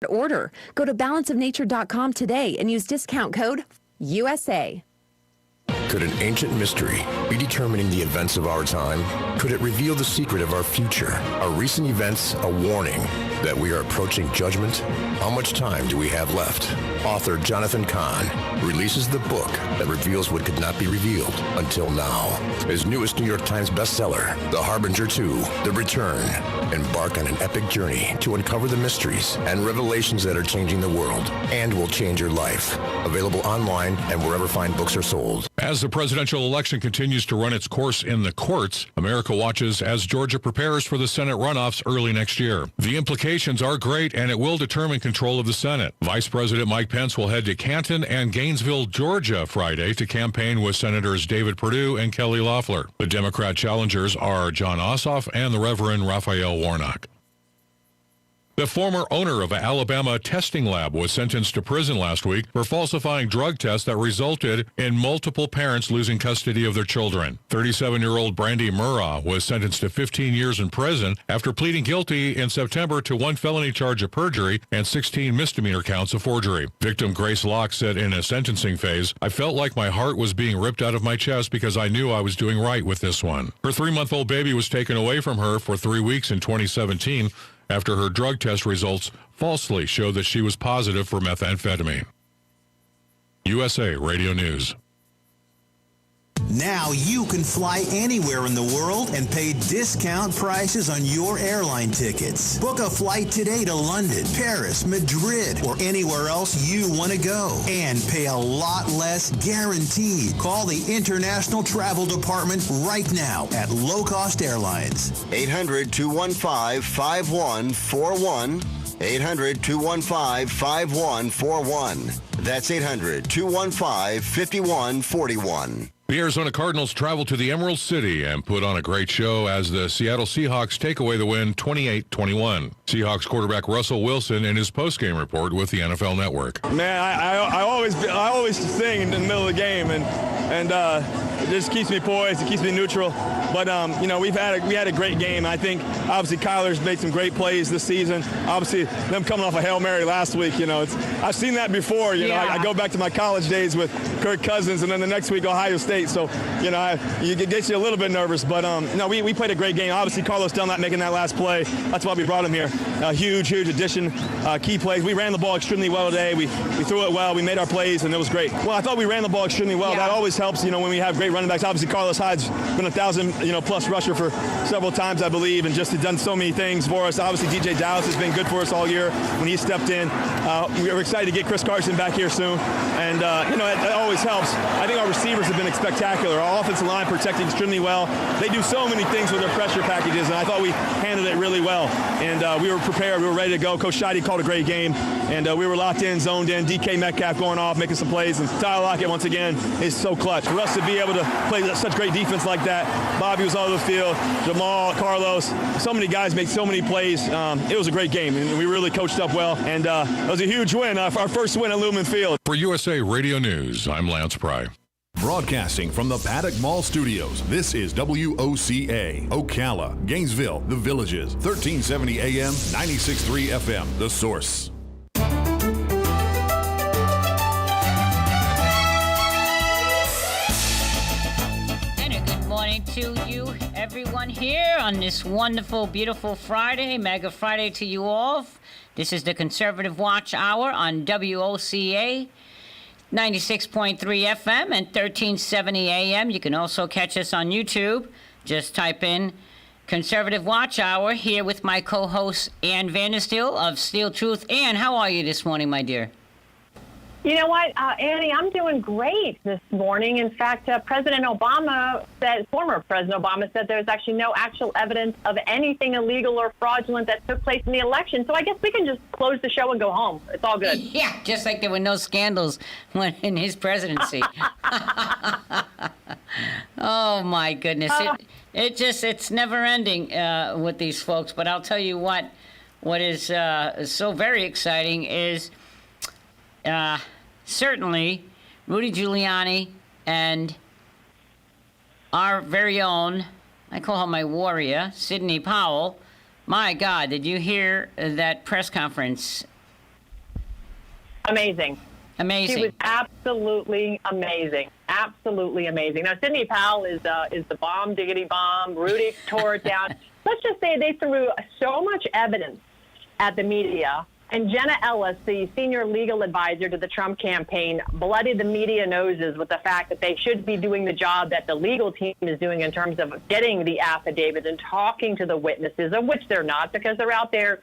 Order. Go to balanceofnature.com today and use discount code USA. Could an ancient mystery be determining the events of our time? Could it reveal the secret of our future? Are recent events a warning that we are approaching judgment? How much time do we have left? Author Jonathan Cahn releases the book that reveals what could not be revealed until now. His newest New York Times bestseller, The Harbinger 2, The Return. Embark on an epic journey to uncover the mysteries and revelations that are changing the world and will change your life. Available online and wherever fine books are sold. As the presidential election continues to run its course in the courts, America watches as Georgia prepares for the Senate runoffs early next year. The implications are great, and it will determine control of the Senate. Vice President Mike Pence will head to Canton and Gainesville, Georgia, Friday to campaign with Senators David Perdue and Kelly Loeffler. The Democrat challengers are John Ossoff and the Reverend Raphael Warnock. The former owner of an Alabama testing lab was sentenced to prison last week for falsifying drug tests that resulted in multiple parents losing custody of their children. 37-year-old Brandy Murrah was sentenced to 15 years in prison after pleading guilty in September to 1 felony charge of perjury and 16 misdemeanor counts of forgery. Victim Grace Locke said in a sentencing phase, "I felt like my heart was being ripped out of my chest because I knew I was doing right with this one." Her 3-month-old baby was taken away from her for 3 weeks in 2017 after her drug test results falsely showed that she was positive for methamphetamine. USA Radio News. Now you can fly anywhere in the world and pay discount prices on your airline tickets. Book a flight today to London, Paris, Madrid, or anywhere else you want to go and pay a lot less guaranteed. Call the International Travel Department right now at Low Cost Airlines. 800-215-5141. 800-215-5141. That's 800-215-5141. The Arizona Cardinals travel to the Emerald City and put on a great show as the Seattle Seahawks take away the win 28-21. Seahawks quarterback Russell Wilson in his postgame report with the NFL Network. Man, I always sing in the middle of the game, and it just keeps me poised. It keeps me neutral. But we had a great game. I think obviously Kyler's made some great plays this season. Obviously them coming off a Hail Mary last week. I've seen that before. I go back to my college days with Kirk Cousins, and then the next week Ohio State. So it gets you a little bit nervous. But we played a great game. Obviously Carlos Dunlap making that last play. That's why we brought him here. Huge addition. Key plays. We ran the ball extremely well today. We threw it well. We made our plays, and it was great. Well, I thought we ran the ball extremely well. Yeah. That always helps. When we have great running backs. Obviously Carlos Hyde's been 1,000 plus rusher for several times, I believe, and just done so many things for us. Obviously DJ Dallas has been good for us all year when he stepped in. We're excited to get Chris Carson back here soon, and it always helps. I think our receivers have been spectacular. Our offensive line protecting extremely well. They do so many things with their pressure packages, and I thought we handled it really well. And we were prepared. We were ready to go. Coach Scheide called a great game, and we were locked in, zoned in. DK Metcalf going off, making some plays, and Tyler Lockett once again is so clutch. For us to be able to play such great defense like that, Bobby was all over the field, Jamal, Carlos, so many guys made so many plays. It was a great game, and we really coached up well, and it was a huge win, our first win at Lumen Field. For USA Radio News, I'm Lance Pry. Broadcasting from the Paddock Mall Studios, this is WOCA, Ocala, Gainesville, The Villages, 1370 AM, 96.3 FM, The Source. To you, everyone here on this wonderful, beautiful Friday, Mega Friday to you all. This is the Conservative Watch Hour on WOCA 96.3 FM and 1370 AM. You can also catch us on YouTube. Just type in Conservative Watch Hour here with my co-host Ann Vandersteel of Steel Truth. Ann, how are you this morning, my dear? You know what, Annie, I'm doing great this morning. In fact, former President Obama said there's actually no actual evidence of anything illegal or fraudulent that took place in the election. So I guess we can just close the show and go home. It's all good. Yeah, just like there were no scandals in his presidency. Oh, my goodness. It's never ending with these folks. But I'll tell you what is so very exciting is certainly Rudy Giuliani and our very own, I call her my warrior, Sidney Powell. My God, did you hear that press conference Amazing. Amazing. She was absolutely amazing. Absolutely amazing. Now, Sidney Powell is the bomb, diggity bomb. Rudy tore it down. Let's just say they threw so much evidence at the media. And Jenna Ellis, the senior legal advisor to the Trump campaign, bloodied the media noses with the fact that they should be doing the job that the legal team is doing in terms of getting the affidavits and talking to the witnesses, of which they're not, because they're out there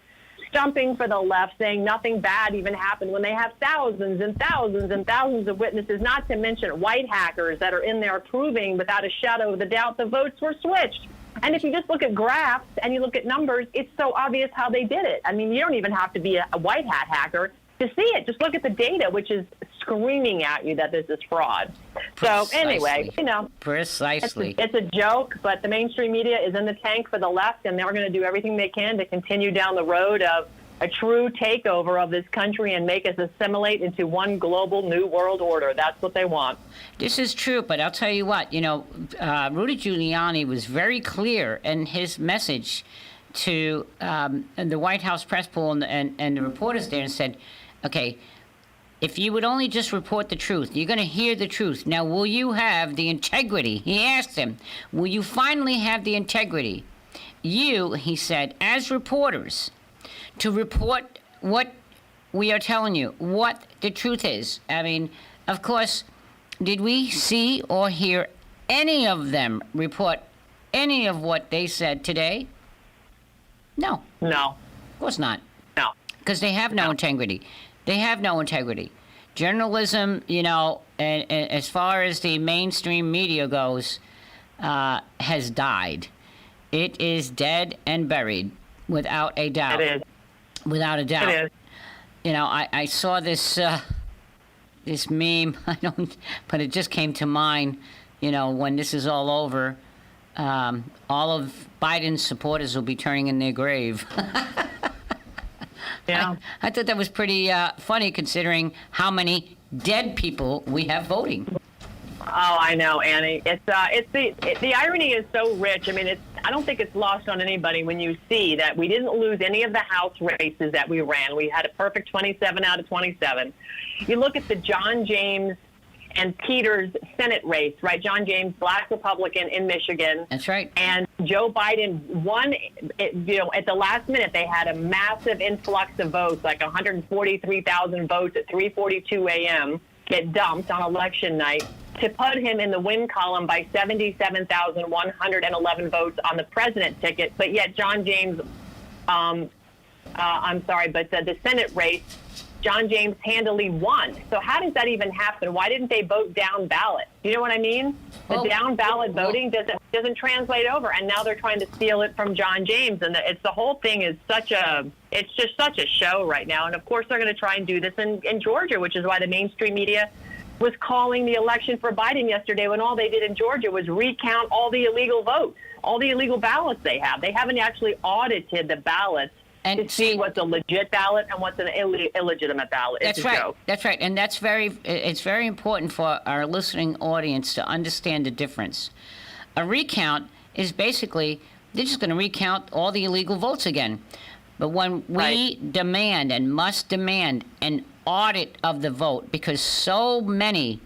stumping for the left, saying nothing bad even happened when they have thousands and thousands and thousands of witnesses, not to mention white hackers that are in there proving without a shadow of a doubt the votes were switched. And if you just look at graphs and you look at numbers, it's so obvious how they did it. I mean, you don't even have to be a white hat hacker to see it. Just look at the data, which is screaming at you that this is fraud. Precisely. So anyway, Precisely. It's a joke, but the mainstream media is in the tank for the left, and they're going to do everything they can to continue down the road of a true takeover of this country and make us assimilate into one global new world order. That's what they want. This is true, but I'll tell you what, Rudy Giuliani was very clear in his message to the White House press pool and the reporters there, and said, okay, if you would only just report the truth, you're going to hear the truth. Now, will you have the integrity? He asked him, will you finally have the integrity? You, he said, as reporters, to report what we are telling you, what the truth is. I mean, of course, did we see or hear any of them report any of what they said today? No. No. Of course not. No. Because they have no integrity. They have no integrity. Journalism, and as far as the mainstream media goes, has died. It is dead and buried, without a doubt. It is. Without a doubt. It is. I saw this this meme. But it just came to mind. When this is all over, all of Biden's supporters will be turning in their grave. Yeah. I thought that was pretty funny, considering how many dead people we have voting. Oh, I know, Annie. The irony is so rich. I mean, I don't think it's lost on anybody when you see that we didn't lose any of the House races that we ran. We had a perfect 27 out of 27. You look at the John James and Peters Senate race, right? John James, black Republican in Michigan. That's right. And Joe Biden won, at the last minute, they had a massive influx of votes, like 143,000 votes at 3:42 a.m. get dumped on election night to put him in the win column by 77,111 votes on the president ticket. But yet John James, the Senate race, John James handily won. So how does that even happen? Why didn't they vote down ballot? You know what I mean? The down ballot voting doesn't translate over, and now they're trying to steal it from John James. And the whole thing is it's just such a show right now. And of course they're going to try and do this in Georgia, which is why the mainstream media was calling the election for Biden yesterday, when all they did in Georgia was recount all the illegal votes, all the illegal ballots they have. They haven't actually audited the ballots to see what's a legit ballot and what's an illegitimate ballot. That's right. That's right. And it's very important for our listening audience to understand the difference. A recount is basically, they're just going to recount all the illegal votes again. But when we demand and must demand an audit of the vote, because so many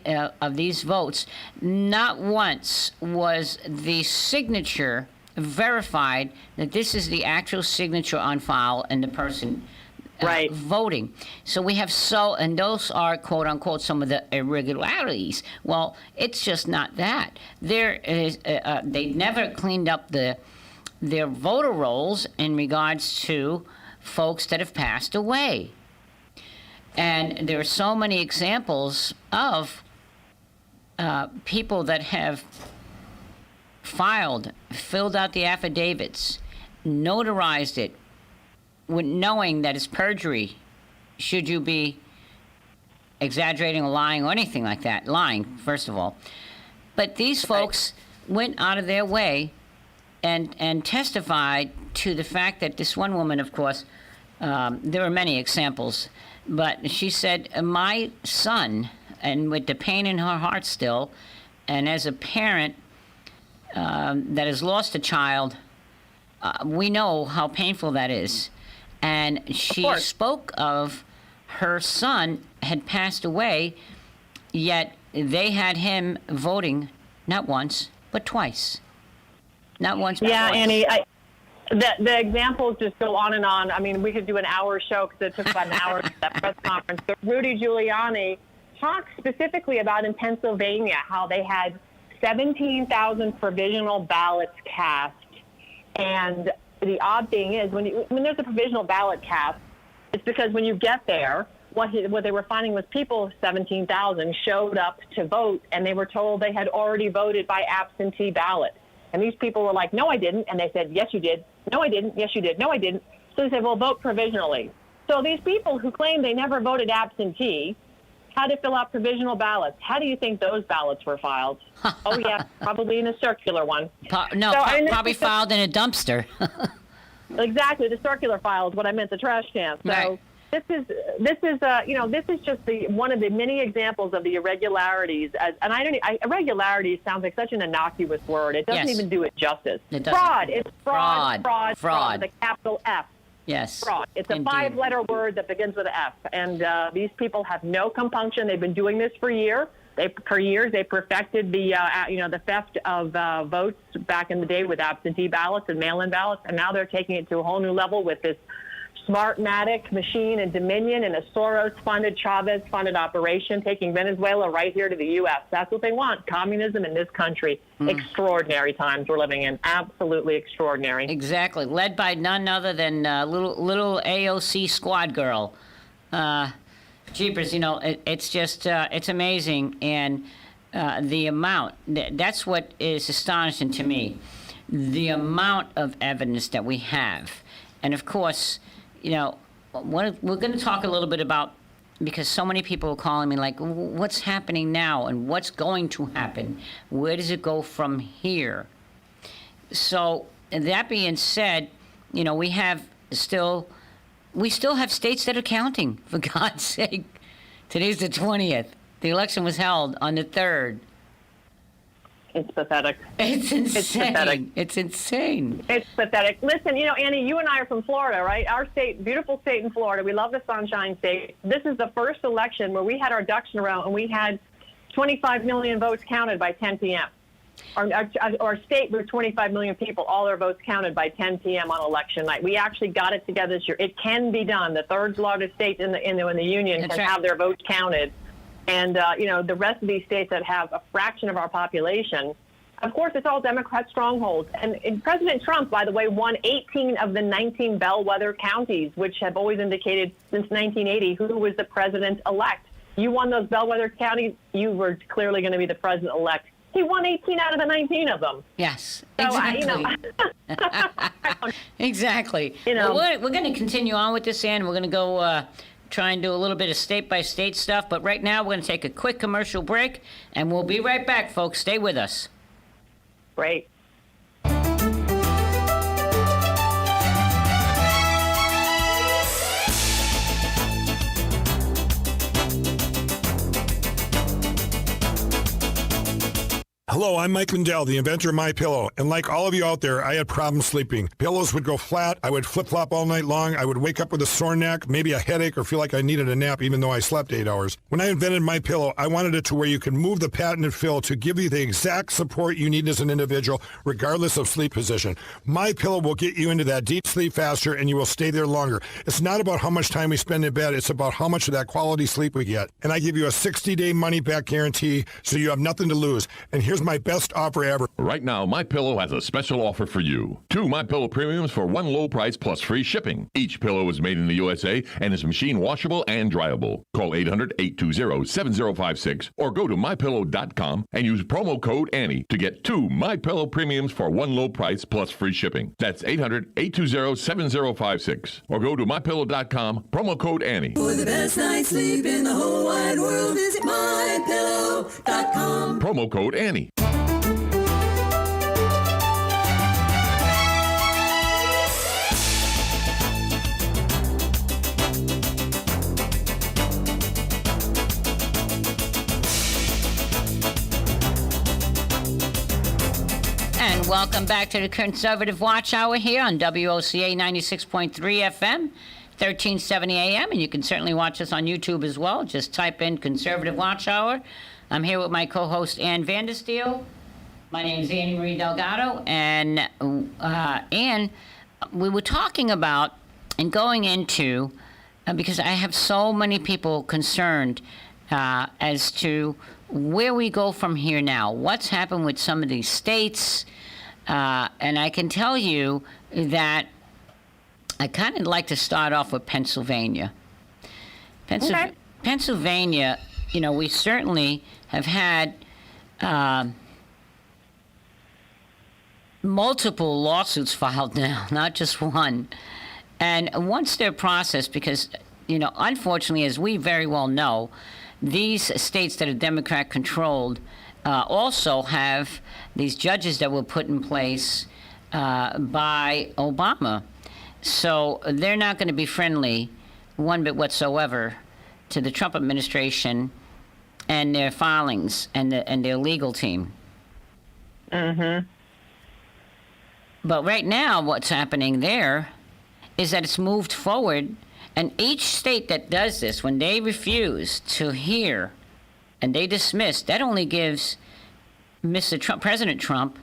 of these votes, not once was the signature verified that this is the actual signature on file and the person voting. So we have and those are, quote unquote, some of the irregularities. Well, it's just not that. There is they never cleaned up their voter rolls in regards to folks that have passed away. And there are so many examples of people that have filled out the affidavits, notarized it, knowing that it's perjury, should you be exaggerating or lying or anything like that. Lying, first of all. But these folks went out of their way and testified to the fact that this one woman, of course, there are many examples, but she said, my son, and with the pain in her heart still, and as a parent that has lost a child, we know how painful that is. And she spoke of her son had passed away, yet they had him voting not once, but twice. Not once, but twice. Annie, the examples just go on and on. I mean, we could do an hour show because it took about an hour to that press conference. But Rudy Giuliani talked specifically about in Pennsylvania how they had 17,000 provisional ballots cast. And the odd thing is when there's a provisional ballot cast, it's because when you get there, what they were finding was people, 17,000, showed up to vote, and they were told they had already voted by absentee ballot. And these people were like, no, I didn't. And they said, yes, you did. No, I didn't. Yes, you did. No, I didn't. So they said, well, vote provisionally. So these people who claim they never voted absentee had to fill out provisional ballots. How do you think those ballots were filed? Oh, yeah, probably in a circular one. Probably filed in a dumpster. Exactly. The circular file is what I meant, the trash can. So right. This is just one of the many examples of the irregularities. Irregularities sounds like such an innocuous word. It doesn't even do it justice. Fraud. It's fraud. With a capital F. Yes. Fraud. It's a 5-letter word that begins with an F. And these people have no compunction. They've been doing this for years. They perfected the theft of votes back in the day with absentee ballots and mail-in ballots, and now they're taking it to a whole new level with this Smartmatic machine and Dominion and a Soros-funded, Chavez-funded operation, taking Venezuela right here to the U.S. That's what they want, communism in this country. Extraordinary times we're living in, absolutely extraordinary. Exactly, led by none other than little AOC squad girl. Jeepers, it's just, it's amazing. And the amount, that's what is astonishing to me, the amount of evidence that we have. And of course, we're going to talk a little bit about, because so many people are calling me like, what's happening now and what's going to happen? Where does it go from here? So that being said, we still have states that are counting, for God's sake. Today's the 20th. The election was held on the 3rd. It's pathetic. It's insane. It's pathetic. It's insane. It's pathetic. Listen, Annie, you and I are from Florida, right? Our state, beautiful state in Florida. We love the Sunshine State. This is the first election where we had our ducks in a row and we had 25 million votes counted by 10 p.m. Our state with 25 million people, all their votes counted by 10 p.m. on election night. We actually got it together this year. It can be done. The third largest state in the union can have their votes counted. And, the rest of these states that have a fraction of our population, of course, it's all Democrat strongholds. And President Trump, by the way, won 18 of the 19 bellwether counties, which have always indicated since 1980 who was the president-elect. You won those bellwether counties, you were clearly going to be the president-elect. He won 18 out of the 19 of them. Yes, exactly. Exactly. Well, we're going to continue on with this, and we're going to go try and do a little bit of state-by-state stuff. But right now, we're going to take a quick commercial break, and we'll be right back, folks. Stay with us. Great. Hello, I'm Mike Lindell, the inventor of MyPillow, and like all of you out there, I had problems sleeping. Pillows would go flat, I would flip-flop all night long, I would wake up with a sore neck, maybe a headache, or feel like I needed a nap even though I slept 8 hours. When I invented MyPillow, I wanted it to where you can move the patented fill to give you the exact support you need as an individual, regardless of sleep position. MyPillow will get you into that deep sleep faster, and you will stay there longer. It's not about how much time we spend in bed, it's about how much of that quality sleep we get. And I give you a 60-day money-back guarantee, so you have nothing to lose. And here's my best offer ever. Right now, MyPillow has a special offer for you. 2 MyPillow premiums for one low price plus free shipping. Each pillow is made in the USA and is machine washable and dryable. Call 800-820-7056 or go to MyPillow.com and use promo code Annie to get 2 MyPillow premiums for one low price plus free shipping. That's 800-820-7056 or go to MyPillow.com, promo code Annie. For the best night's sleep in the whole wide world, visit MyPillow.com. Promo code Annie. And welcome back to the Conservative Watch Hour here on WOCA 96.3 FM. 1370 a.m., and you can certainly watch us on YouTube as well. Just type in Conservative Watch Hour. I'm here with my co-host, Ann Vandersteel. My name is Annie Marie Delgado, and Ann, we were talking about and going into, because I have so many people concerned as to where we go from here now. What's happened with some of these states? And I can tell you that I kind of like to start off with Pennsylvania. Okay. Pennsylvania, you know, we certainly have had multiple lawsuits filed now, not just one. And once they're processed, because, you know, unfortunately, as we very well know, these states that are Democrat-controlled also have these judges that were put in place by Obama. So they're not going to be friendly one bit whatsoever to the Trump administration and their filings and their legal team. Mm-hmm. But right now, what's happening there is that it's moved forward, and each state that does this, when they refuse to hear and they dismiss, that only gives Mr. Trump, President Trump,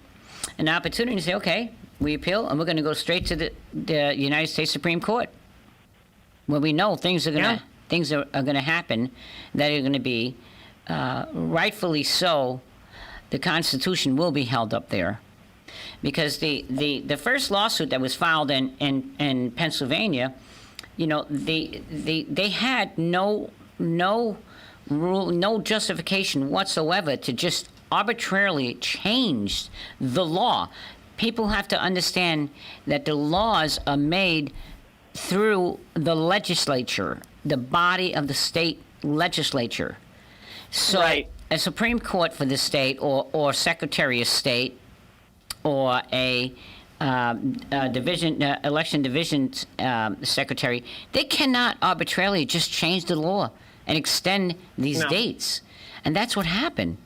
an opportunity to say, okay, we appeal, and we're going to go straight to the United States Supreme Court, where we know things are going to happen that are going to be rightfully so. The Constitution will be held up there, because the first lawsuit that was filed in Pennsylvania, you know, they had no rule, no justification whatsoever to just arbitrarily change the law. People have to understand that the laws are made through the legislature, the body of the state legislature. So right. A Supreme Court for the state, or Secretary of State, or a election division secretary, they cannot arbitrarily just change the law and extend these dates. And that's what happened.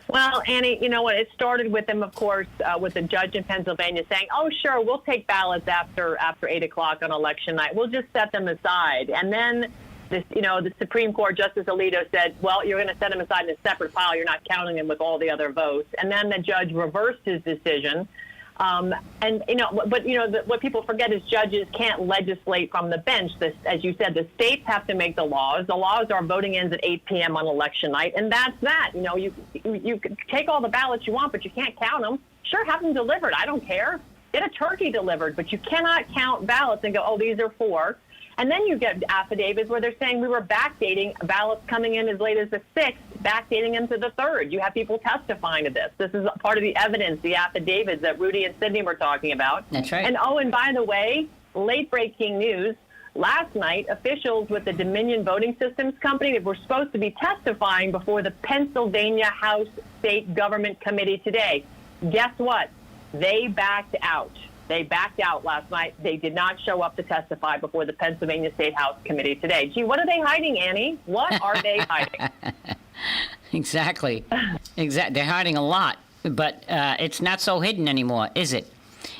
Well, Annie, you know what? It started with them, of course, with a judge in Pennsylvania saying, "Oh, sure, we'll take ballots after 8 o'clock on election night. We'll just set them aside." And then, the Supreme Court Justice Alito said, "Well, you're going to set them aside in a separate file. You're not counting them with all the other votes." And then the judge reversed his decision. What people forget is judges can't legislate from the bench. As you said, the states have to make the laws. The laws are voting ends at 8 p.m. on election night, and that's that. You know, you can take all the ballots you want, but you can't count them. Sure, have them delivered. I don't care. Get a turkey delivered, but you cannot count ballots and go, "Oh, these are 4." And then you get affidavits where they're saying we were backdating ballots coming in as late as the 6th, backdating them to the 3rd. You have people testifying to this. This is part of the evidence, the affidavits that Rudy and Sydney were talking about. That's right. And by the way, late-breaking news, last night, officials with the Dominion Voting Systems Company that were supposed to be testifying before the Pennsylvania House State Government Committee today, guess what? They backed out. They backed out last night. They did not show up to testify before the Pennsylvania State House Committee today. Gee, what are they hiding, Annie? What are they hiding? Exactly. They're hiding a lot, but it's not so hidden anymore, is it?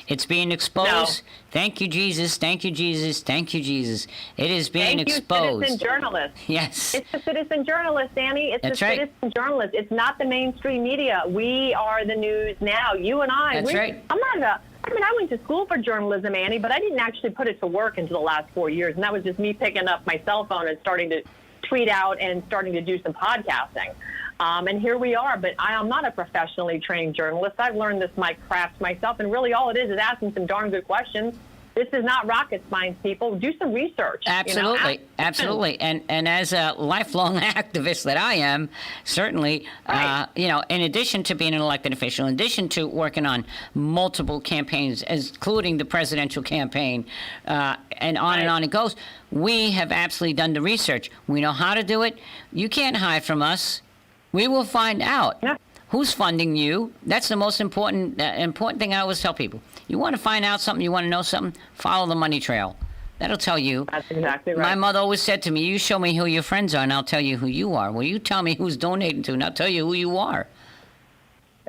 It's being exposed. No. Thank you, Jesus. Thank you, Jesus. Thank you, Jesus. It is being exposed. Thank you, citizen journalists. Yes. It's the citizen journalist, Annie. It's That's the right. citizen journalist. It's not the mainstream media. We are the news now. You and I. That's right. I went to school for journalism, Annie, but I didn't actually put it to work until the last 4 years, and that was just me picking up my cell phone and starting to tweet out and starting to do some podcasting. And here we are, but I am not a professionally trained journalist. I've learned this my craft myself, and really all it is asking some darn good questions. This is not rocket science, people. Do some research. Absolutely, absolutely. And as a lifelong activist that I am, certainly, right. In addition to being an elected official, in addition to working on multiple campaigns, including the presidential campaign, and on and on it goes, we have absolutely done the research. We know how to do it. You can't hide from us. We will find out. Yeah. Who's funding you? That's the most important thing I always tell people. You want to find out something, you want to know something, follow the money trail. That'll tell you. That's exactly right. My mother always said to me, you show me who your friends are, and I'll tell you who you are. Well, you tell me who's donating to, and I'll tell you who you are.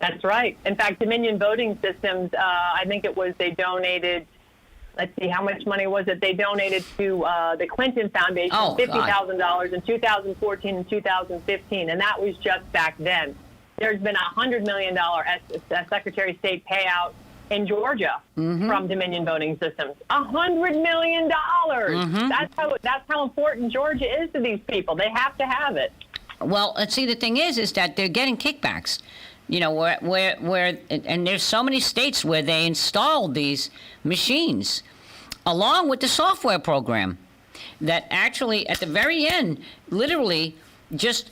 That's right. In fact, Dominion Voting Systems, I think they donated let's see, how much money was it? They donated to the Clinton Foundation, Oh, $50,000 in 2014 and 2015, and that was just back then. There's been a $100 million Secretary of State payout in Georgia from Dominion Voting Systems. $100 million. That's how important Georgia is to these people. They have to have it. Well, see, the thing is that they're getting kickbacks. You know, where, and there's so many states where they installed these machines, along with the software program, that actually at the very end, literally, just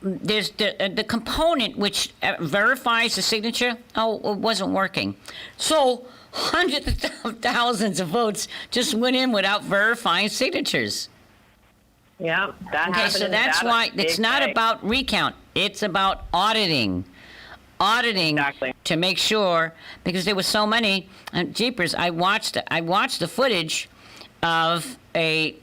there's the component which verifies the signature. Oh, it wasn't working, so hundreds of thousands of votes just went in without verifying signatures. Yeah, that happened. Okay, so that's why it's not about recount; it's about auditing to make sure, because there were so many. Jeepers! I watched the footage of a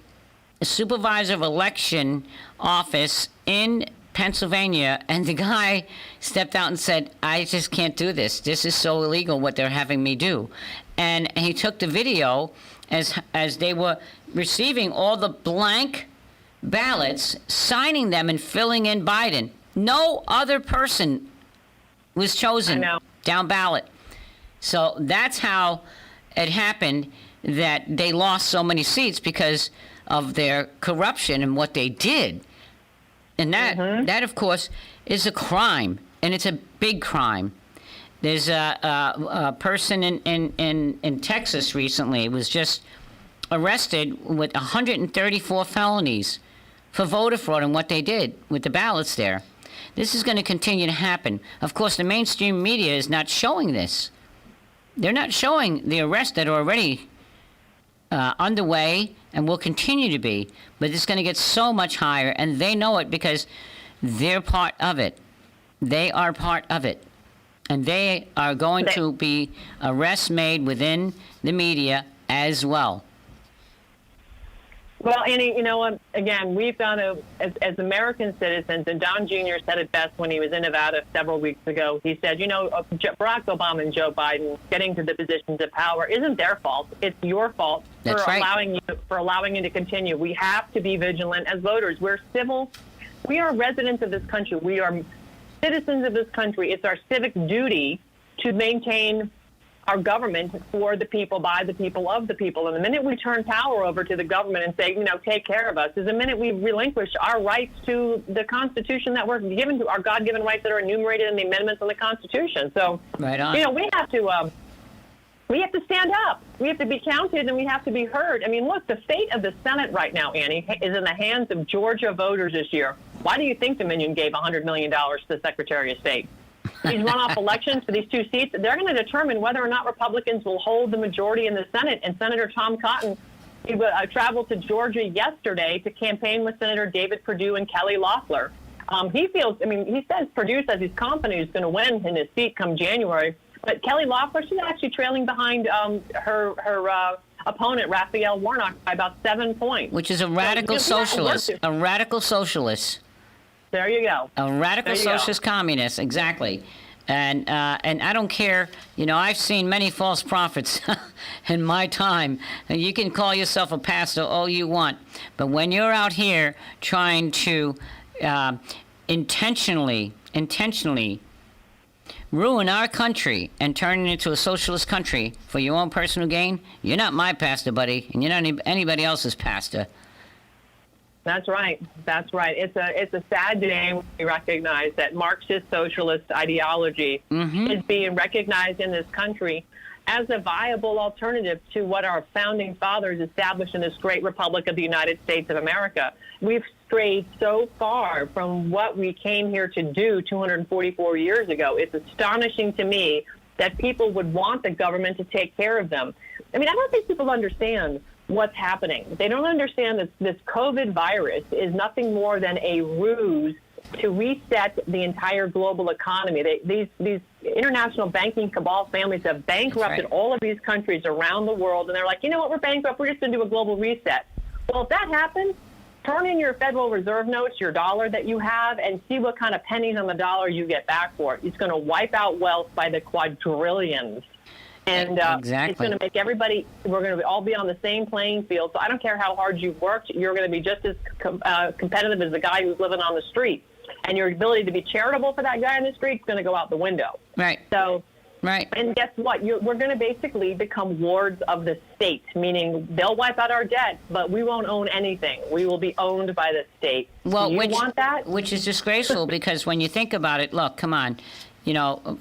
supervisor of election office in Pennsylvania, and the guy stepped out and said, "I just can't do this. This is so illegal what they're having me do." And he took the video as they were receiving all the blank ballots, signing them and filling in Biden. No other person was chosen down ballot. So that's how it happened, that they lost so many seats because of their corruption and what they did. And that of course, is a crime, and it's a big crime. There's a person in Texas recently was just arrested with 134 felonies for voter fraud and what they did with the ballots there. This is going to continue to happen. Of course, the mainstream media is not showing this. They're not showing the arrests that are already underway and will continue to be, but it's going to get so much higher, and they know it because they're part of it. They are part of it. And they are going to be arrests made within the media as well. Well, Annie, you know what? Again, we've got to, as American citizens, and Don Jr. said it best when he was in Nevada several weeks ago. He said, Barack Obama and Joe Biden getting to the positions of power isn't their fault. It's your fault for allowing you to continue. We have to be vigilant as voters. We're civil. We are residents of this country. We are citizens of this country. It's our civic duty to maintain our government for the people, by the people, of the people. And the minute we turn power over to the government and say, take care of us, is the minute we relinquish our rights to the Constitution that we're given, to our God-given rights that are enumerated in the amendments on the Constitution. So, right on. We have to stand up. We have to be counted, and we have to be heard. I mean, look, the fate of the Senate right now, Annie, is in the hands of Georgia voters this year. Why do you think Dominion gave $100 million to the Secretary of State? These runoff elections for these two seats, they're going to determine whether or not Republicans will hold the majority in the Senate. And Senator Tom Cotton, he traveled to Georgia yesterday to campaign with Senator David Perdue and Kelly Loeffler. He says Perdue says he's confident he's going to win in his seat come January. But Kelly Loeffler, she's actually trailing behind her opponent, Raphael Warnock, by about 7 points. Which is a radical socialist. A radical socialist. There you go. A radical socialist communist, exactly. And I don't care, I've seen many false prophets in my time. And you can call yourself a pastor all you want. But when you're out here trying to intentionally ruin our country and turn it into a socialist country for your own personal gain, you're not my pastor, buddy, and you're not anybody else's pastor. That's right. That's right. It's a sad day when we recognize that Marxist socialist ideology is being recognized in this country as a viable alternative to what our founding fathers established in this great republic of the United States of America. We've strayed so far from what we came here to do 244 years ago. It's astonishing to me that people would want the government to take care of them. I mean, I don't think people understand what's happening. They don't understand that this COVID virus is nothing more than a ruse to reset the entire global economy. These international banking cabal families have bankrupted all of these countries around the world, and they're like, you know what, we're bankrupt, we're just going to do a global reset. Well, if that happens, turn in your Federal Reserve notes, your dollar that you have, and see what kind of pennies on the dollar you get back for it. It's going to wipe out wealth by the quadrillions. And Exactly. it's going to make everybody, we're going to all be on the same playing field. So I don't care how hard you've worked, you're going to be just as competitive as the guy who's living on the street. And your ability to be charitable for that guy on the street is going to go out the window. Right. So, right. And guess what? We're going to basically become wards of the state, meaning they'll wipe out our debt, but we won't own anything. We will be owned by the state. Well, Do you want that? Which is disgraceful because when you think about it, look, come on.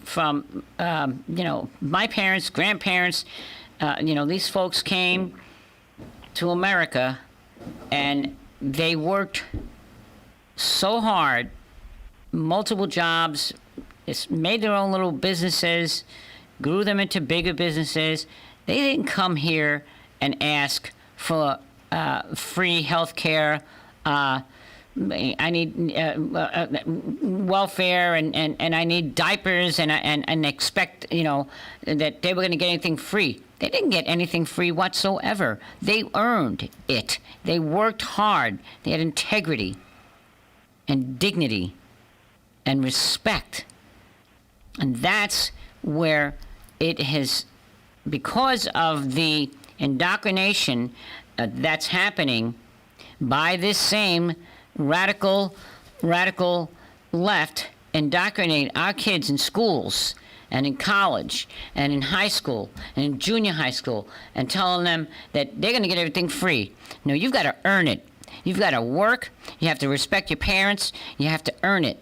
From, my parents, grandparents, these folks came to America and they worked so hard, multiple jobs, made their own little businesses, grew them into bigger businesses. They didn't come here and ask for free health care. I need welfare and I need diapers and expect, that they were going to get anything free. They didn't get anything free whatsoever. They earned it. They worked hard. They had integrity and dignity and respect. And that's where it has, because of the indoctrination that's happening by this same radical left, indoctrinate our kids in schools and in college and in high school and in junior high school and telling them that they're going to get everything free. No, you've got to earn it. You've got to work. You have to respect your parents. You have to earn it.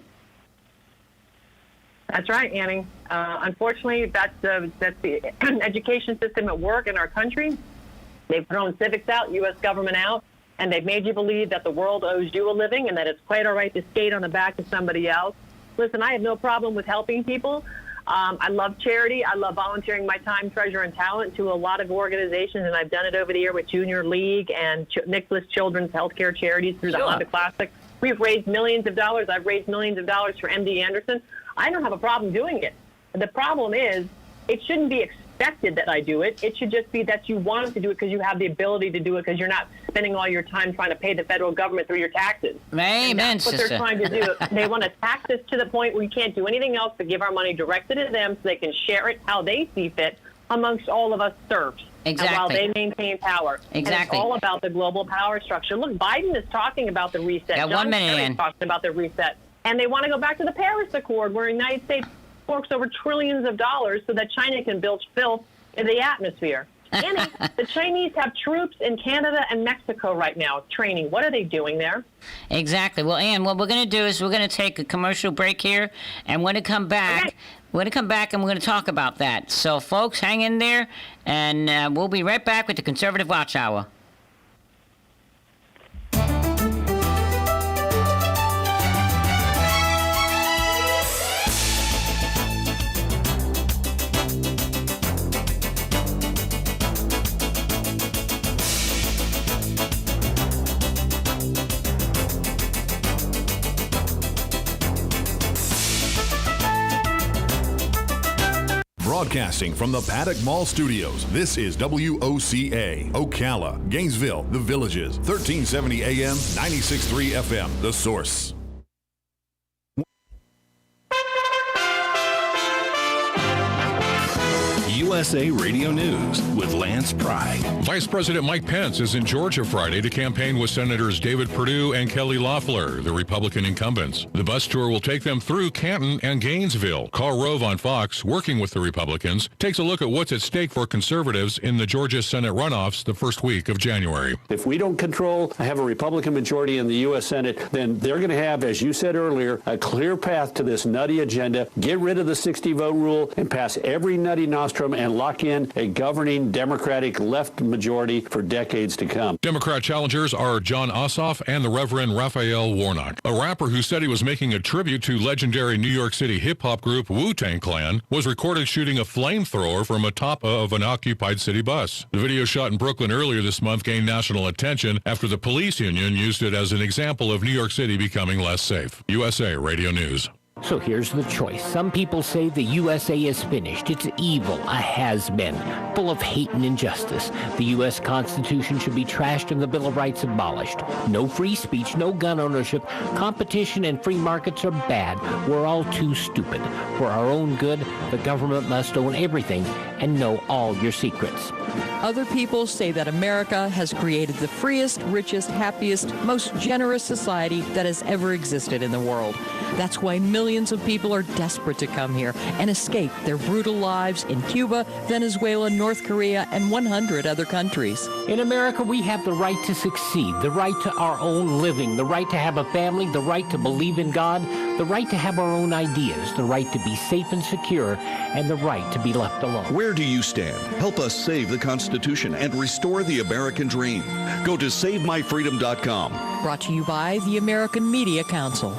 That's right, Annie. Unfortunately, that's the education system at work in our country. They've thrown civics out, U.S. government out, and they've made you believe that the world owes you a living and that it's quite all right to skate on the back of somebody else. Listen, I have no problem with helping people. I love charity. I love volunteering my time, treasure, and talent to a lot of organizations, and I've done it over the year with Junior League and Nicholas Children's Healthcare Charities through the Honda Classic. We've raised millions of dollars. I've raised millions of dollars for MD Anderson. I don't have a problem doing it. The problem is it shouldn't be expected that I do it. It should just be that you want to do it because you have the ability to do it because you're not spending all your time trying to pay the federal government through your taxes. Amen, that's what sister. they're trying to do. They want to tax us to the point where you can't do anything else but give our money directly to them so they can share it how they see fit amongst all of us serfs. Exactly. And while they maintain power. Exactly. And it's all about the global power structure. Look, Biden is talking about the reset. Got 1 minute, Ann. Talking about the reset. And they want to go back to the Paris Accord where the United States forks over trillions of dollars so that China can bilge filth in the atmosphere. Annie, the Chinese have troops in Canada and Mexico right now training. What are they doing there? Exactly. Well, Ann, what we're going to do is we're going to take a commercial break here, and when we come back, we're going to come back and we're going to talk about that. So, folks, hang in there, and we'll be right back with the Conservative Watch Hour. Broadcasting from the Paddock Mall Studios, this is WOCA, Ocala, Gainesville, The Villages, 1370 AM, 96.3 FM, The Source. USA Radio News with Lance Pry. Vice President Mike Pence is in Georgia Friday to campaign with Senators David Perdue and Kelly Loeffler, the Republican incumbents. The bus tour will take them through Canton and Gainesville. Carl Rove on Fox, working with the Republicans, takes a look at what's at stake for conservatives in the Georgia Senate runoffs the first week of January. If we don't have a Republican majority in the U.S. Senate, then they're going to have, as you said earlier, a clear path to this nutty agenda, get rid of the 60-vote rule, and pass every nutty nostrum and lock in a governing Democratic left majority for decades to come. Democrat challengers are John Ossoff and the Reverend Raphael Warnock. A rapper who said he was making a tribute to legendary New York City hip-hop group Wu-Tang Clan was recorded shooting a flamethrower from atop of an occupied city bus. The video shot in Brooklyn earlier this month gained national attention after the police union used it as an example of New York City becoming less safe. USA Radio News. So here's the choice. Some people say the USA is finished. It's evil, a has-been, full of hate and injustice. The U.S. Constitution should be trashed and the Bill of Rights abolished. No free speech, no gun ownership. Competition and free markets are bad. We're all too stupid. For our own good, the government must own everything and know all your secrets. Other people say that America has created the freest, richest, happiest, most generous society that has ever existed in the world. That's why millions of people are desperate to come here and escape their brutal lives in Cuba, Venezuela, North Korea, and 100 other countries. In America, we have the right to succeed, the right to our own living, the right to have a family, the right to believe in God, the right to have our own ideas, the right to be safe and secure, and the right to be left alone. Where do you stand? Help us save the Constitution and restore the American dream. Go to SaveMyFreedom.com. Brought to you by the American Media Council.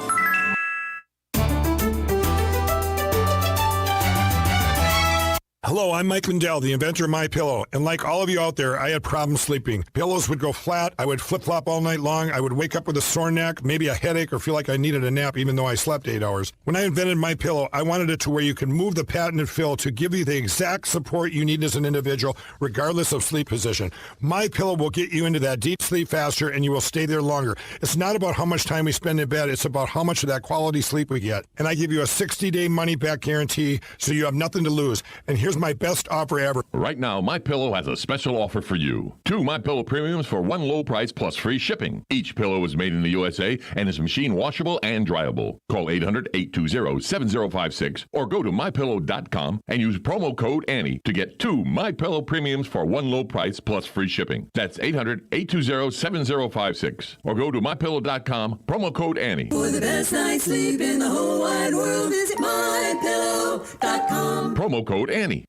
Hello, I'm Mike Lindell, the inventor of MyPillow, and like all of you out there, I had problems sleeping. Pillows would go flat, I would flip-flop all night long, I would wake up with a sore neck, maybe a headache, or feel like I needed a nap even though I slept 8 hours. When I invented MyPillow, I wanted it to where you can move the patented fill to give you the exact support you need as an individual, regardless of sleep position. MyPillow will get you into that deep sleep faster, and you will stay there longer. It's not about how much time we spend in bed, it's about how much of that quality sleep we get. And I give you a 60-day money-back guarantee, so you have nothing to lose. And here's my best offer ever. Right now, MyPillow has a special offer for you. 2 MyPillow premiums for one low price plus free shipping. Each pillow is made in the USA and is machine washable and dryable. Call 800-820-7056 or go to MyPillow.com and use promo code Annie to get 2 MyPillow premiums for one low price plus free shipping. That's 800-820-7056 or go to MyPillow.com, promo code Annie. For the best night's sleep in the whole wide world, visit MyPillow.com. Promo code Annie.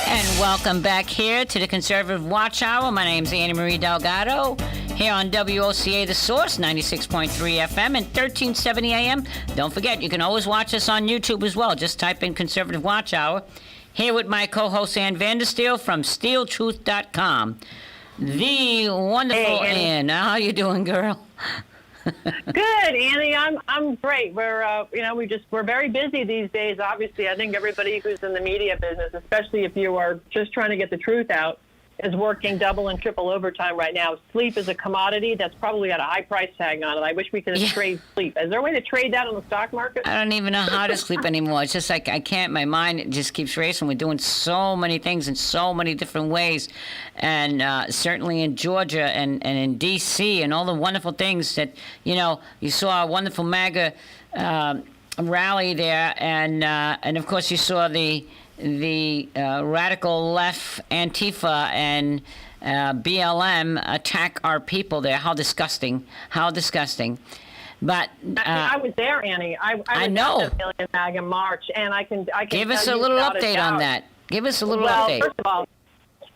And welcome back here to the Conservative Watch Hour. My name's Annie Marie Delgado here on WOCA The Source, 96.3 FM and 1370 AM. Don't forget, you can always watch us on YouTube as well. Just type in Conservative Watch Hour. Here with my co-host Ann Vandersteel from SteelTruth.com. The wonderful Ann. How you doing, girl? Good, Annie. I'm great. We're we're very busy these days. Obviously, I think everybody who's in the media business, especially if you are just trying to get the truth out, is working double and triple overtime right now. Sleep is a commodity that's probably got a high price tag on it. I wish we could trade sleep. Is there a way to trade that on the stock market? I don't even know how to sleep anymore. It's just like I can't. My mind just keeps racing. We're doing so many things in so many different ways. And certainly in Georgia and in D.C. and all the wonderful things that, you saw a wonderful MAGA rally there. And of course, you saw the radical left Antifa and BLM attack our people there. How disgusting. How disgusting. But I was there, Annie. I know. At the Million MAGA March, and I can give us a little update on that. Give us a little update. First of all,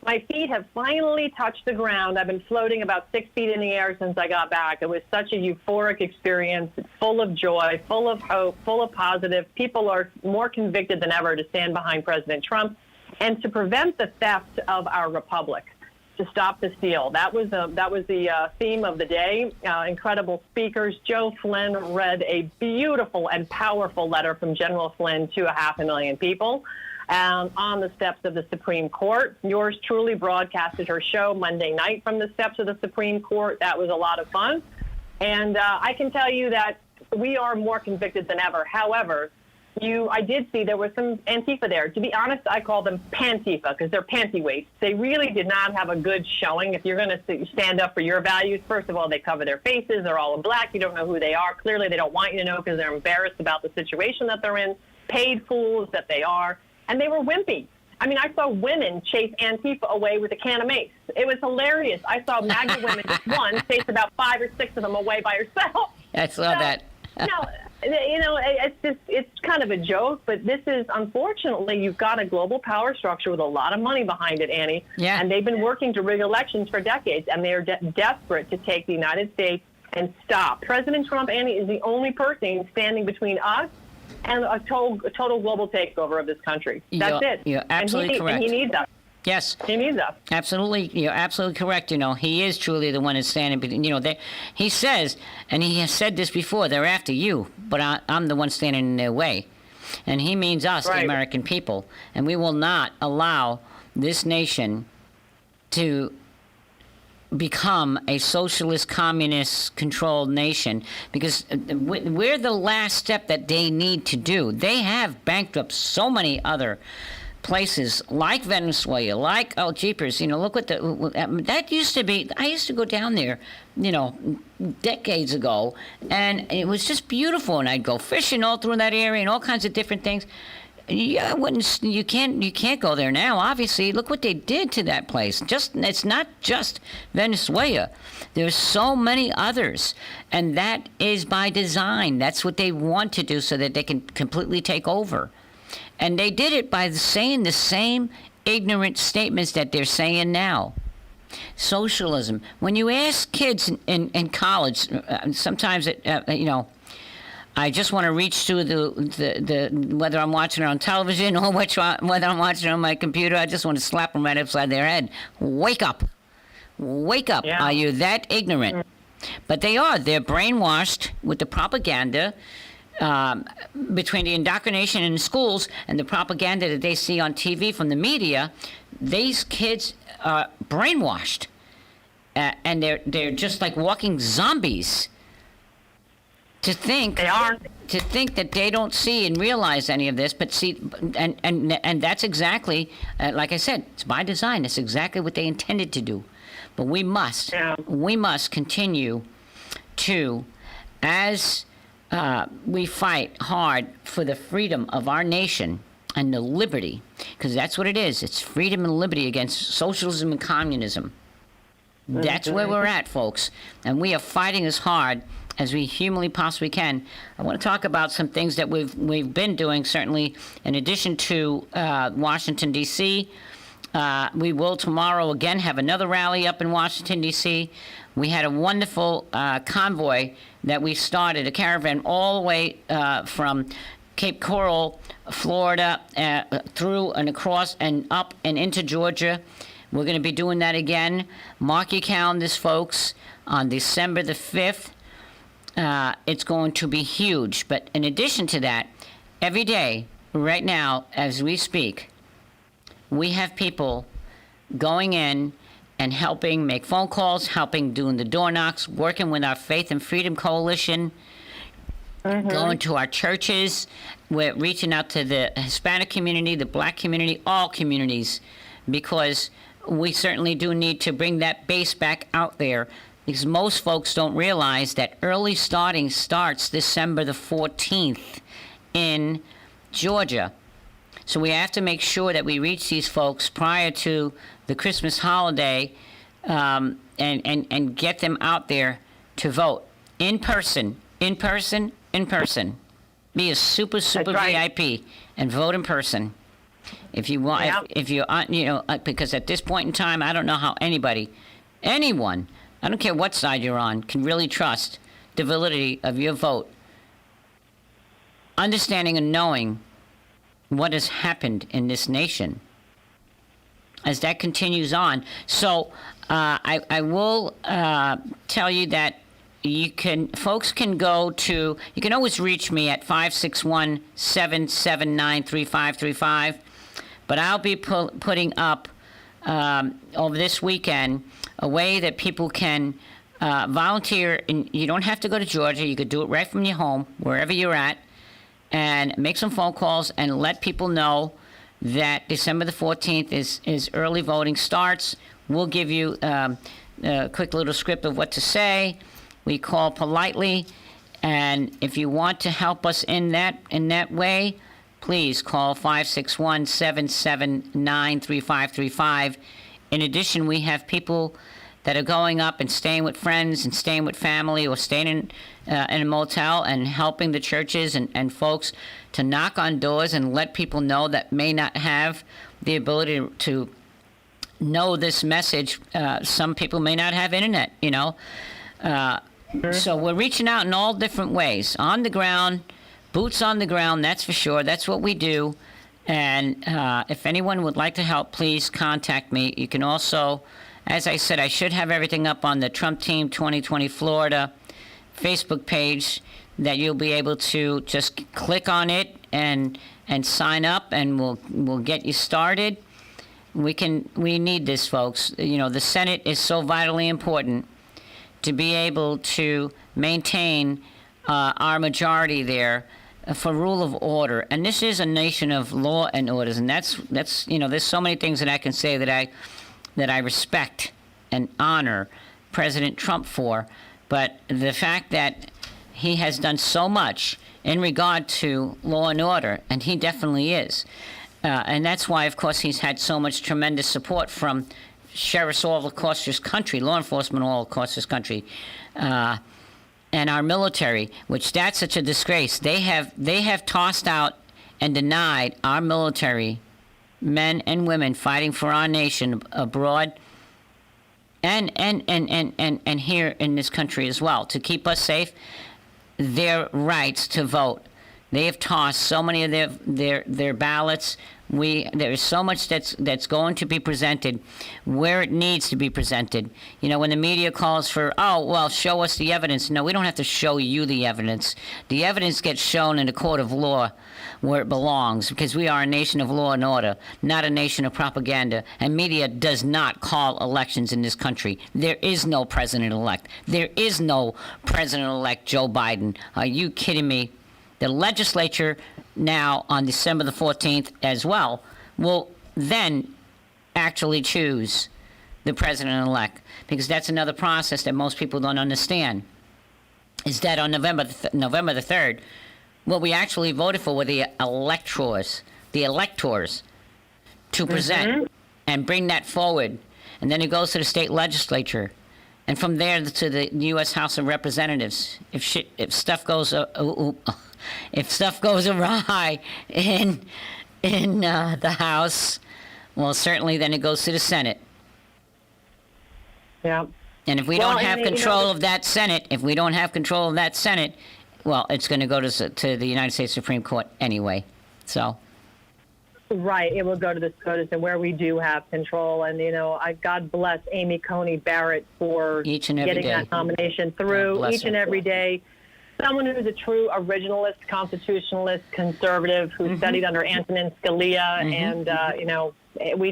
my feet have finally touched the ground. I've been floating about 6 feet in the air since I got back. It was such a euphoric experience, full of joy, full of hope, full of positive. People are more convicted than ever to stand behind President Trump and to prevent the theft of our republic, to stop the steal. That was the theme of the day. Incredible speakers. Joe Flynn read a beautiful and powerful letter from General Flynn to 500,000 people. On the steps of the Supreme Court. Yours truly broadcasted her show Monday night from the steps of the Supreme Court. That was a lot of fun. And I can tell you that we are more convicted than ever. However, I did see there was some Antifa there. To be honest, I call them Pantifa because they're panty waists. They really did not have a good showing. If you're going to stand up for your values, first of all, they cover their faces. They're all in black. You don't know who they are. Clearly, they don't want you to know because they're embarrassed about the situation that they're in. Paid fools that they are. And they were wimpy. I mean, I saw women chase Antifa away with a can of mace. It was hilarious. I saw MAGA women, just one, chase about 5 or 6 of them away by herself. I saw that. It's kind of a joke, but this is, unfortunately, you've got a global power structure with a lot of money behind it, Annie. Yeah. And they've been working to rig elections for decades, and they are desperate to take the United States and stop. President Trump, Annie, is the only person standing between us and a total global takeover of this country. That's it. You're absolutely correct. And he needs us. Yes. He needs us. Absolutely. You're absolutely correct. He is truly the one that's standing. He says, and he has said this before, they're after you, but I'm the one standing in their way. And he means us, the American people. And we will not allow this nation to become a socialist, communist controlled nation, because we're the last step that they need to do. They have bankrupted so many other places like Venezuela, like jeepers. Look what that used to be. I used to go down there, decades ago, and it was just beautiful. And I'd go fishing all through that area and all kinds of different things. Yeah, you can't go there now. Obviously, look what they did to that place. It's not just Venezuela. There's so many others, and that is by design. That's what they want to do so that they can completely take over. And they did it by saying the same ignorant statements that they're saying now. Socialism. When you ask kids in college, sometimes I just want to reach through the whether I'm watching it on television or whether I'm watching it on my computer. I just want to slap them right upside their head. Wake up. Wake up. Yeah. Are you that ignorant? But they are. They're brainwashed with the propaganda between the indoctrination in the schools and the propaganda that they see on TV from the media. These kids are brainwashed. And they're just like walking zombies. To think that they don't see and realize any of this, but see, and that's exactly, like I said, it's by design. It's exactly what they intended to do. But we must continue to, as we fight hard for the freedom of our nation and the liberty, because that's what it is. It's freedom and liberty against socialism and communism. That's where we're at, folks, and we are fighting as hard as we humanly possibly can. I want to talk about some things that we've been doing, certainly, in addition to Washington, D.C. We will tomorrow again have another rally up in Washington, D.C. We had a wonderful convoy that we started, a caravan all the way from Cape Coral, Florida, through and across and up and into Georgia. We're going to be doing that again. Mark your calendars, folks, on December the 5th. It's going to be huge. But in addition to that, every day, right now, as we speak, we have people going in and helping make phone calls, helping doing the door knocks, working with our Faith and Freedom Coalition, going to our churches. We're reaching out to the Hispanic community, the Black community, all communities, because we certainly do need to bring that base back out there. Because most folks don't realize that early starting starts December the 14th in Georgia. So we have to make sure that we reach these folks prior to the Christmas holiday and get them out there to vote in person. Be a super VIP and vote in person. If you want, if you're, because at this point in time, I don't know how anyone, I don't care what side you're on, can really trust the validity of your vote. Understanding and knowing what has happened in this nation as that continues on. So I will tell you that folks can go to, you can always reach me at 561-779-3535, but I'll be putting up over this weekend a way that people can volunteer. And you don't have to go to Georgia. You could do it right from your home, wherever you're at, and make some phone calls and let people know that December the 14th is early voting starts. We'll give you a quick little script of what to say. We call politely, and if you want to help us in that way, please call 561-779-3535. In addition, we have people that are going up and staying with friends and staying with family or staying in a motel and helping the churches and folks to knock on doors and let people know that may not have the ability to know this message. Some people may not have internet, So we're reaching out in all different ways. On the ground, boots on the ground, that's for sure. That's what we do. And if anyone would like to help, please contact me. You can also, as I said, I should have everything up on the Trump Team 2020 Florida Facebook page that you'll be able to just click on it and sign up, and we'll get you started. We need this, folks. You know, the Senate is so vitally important to be able to maintain our majority there for rule of order. And this is a nation of law and orders, and that's there's so many things that I can say that I respect and honor President Trump for, but the fact that he has done so much in regard to law and order, and he definitely is. And that's why, of course, he's had so much tremendous support from sheriffs all across this country, law enforcement all across this country, and our military, which that's such a disgrace. They have tossed out and denied our military, men and women fighting for our nation abroad and here in this country as well, to keep us safe, their rights to vote. They have tossed so many of their ballots. There is so much that's going to be presented where it needs to be presented. You know, when the media calls for, oh, well, show us the evidence. No, we don't have to show you the evidence. The evidence gets shown in a court of law where it belongs, because we are a nation of law and order, not a nation of propaganda. And media does not call elections in this country. There is no president-elect. There is no president-elect Joe Biden. Are you kidding me? The legislature now on December the 14th as well will then actually choose the president-elect, because that's another process that most people don't understand, is that on November the 3rd, what we actually voted for were the electors to present and bring that forward. And then it goes to the state legislature. And from there to the U.S. House of Representatives. If stuff goes awry in the House, well, certainly then it goes to the Senate. Yeah. And if we don't have control of that Senate, well, it's going to go to the United States Supreme Court anyway. So. Right, it will go to the SCOTUS, and where we do have control. And God bless Amy Coney Barrett for getting that nomination through each and every day. Someone who's a true originalist, constitutionalist, conservative, who studied under Antonin Scalia, and we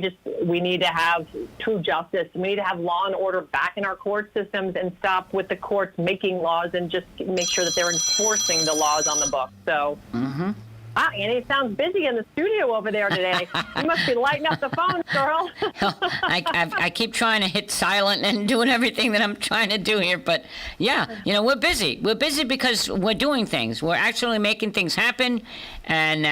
need to have true justice. We need to have law and order back in our court systems, and stop with the courts making laws, and just make sure that they're enforcing the laws on the books. So. Wow, Annie sounds busy in the studio over there today. You must be lighting up the phone, girl. I keep trying to hit silent and doing everything that I'm trying to do here. But, yeah, we're busy. We're busy because we're doing things. We're actually making things happen. And,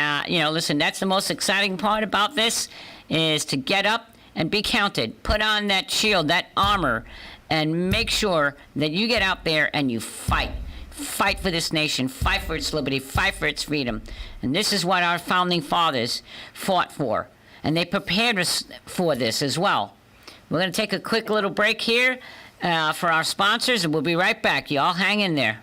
listen, that's the most exciting part about this, is to get up and be counted. Put on that shield, that armor, and make sure that you get out there and you fight. Fight for this nation, fight for its liberty, fight for its freedom. And this is what our founding fathers fought for. And they prepared us for this as well. We're going to take a quick little break here for our sponsors, and we'll be right back. Y'all hang in there.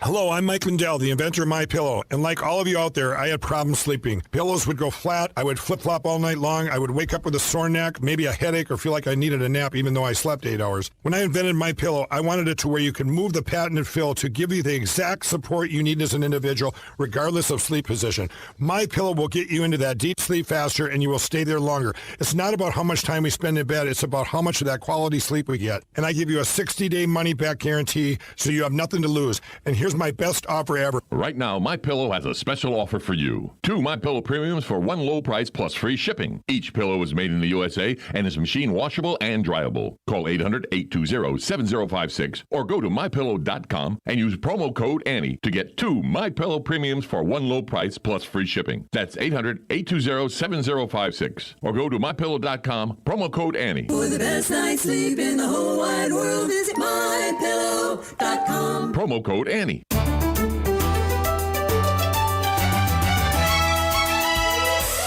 Hello, I'm Mike Lindell, the inventor of MyPillow, and like all of you out there, I had problems sleeping. Pillows would go flat, I would flip-flop all night long, I would wake up with a sore neck, maybe a headache, or feel like I needed a nap even though I slept 8 hours. When I invented MyPillow, I wanted it to where you can move the patented fill to give you the exact support you need as an individual, regardless of sleep position. MyPillow will get you into that deep sleep faster, and you will stay there longer. It's not about how much time we spend in bed, it's about how much of that quality sleep we get. And I give you a 60-day money-back guarantee, so you have nothing to lose. And here's my best offer ever. Right now, MyPillow has a special offer for you. 2 MyPillow premiums for one low price plus free shipping. Each pillow is made in the USA and is machine washable and dryable. Call 800-820-7056 or go to MyPillow.com and use promo code Annie to get 2 MyPillow premiums for one low price plus free shipping. That's 800-820-7056 or go to MyPillow.com, promo code Annie. For the best night's sleep in the whole wide world, visit MyPillow.com. Promo code Annie.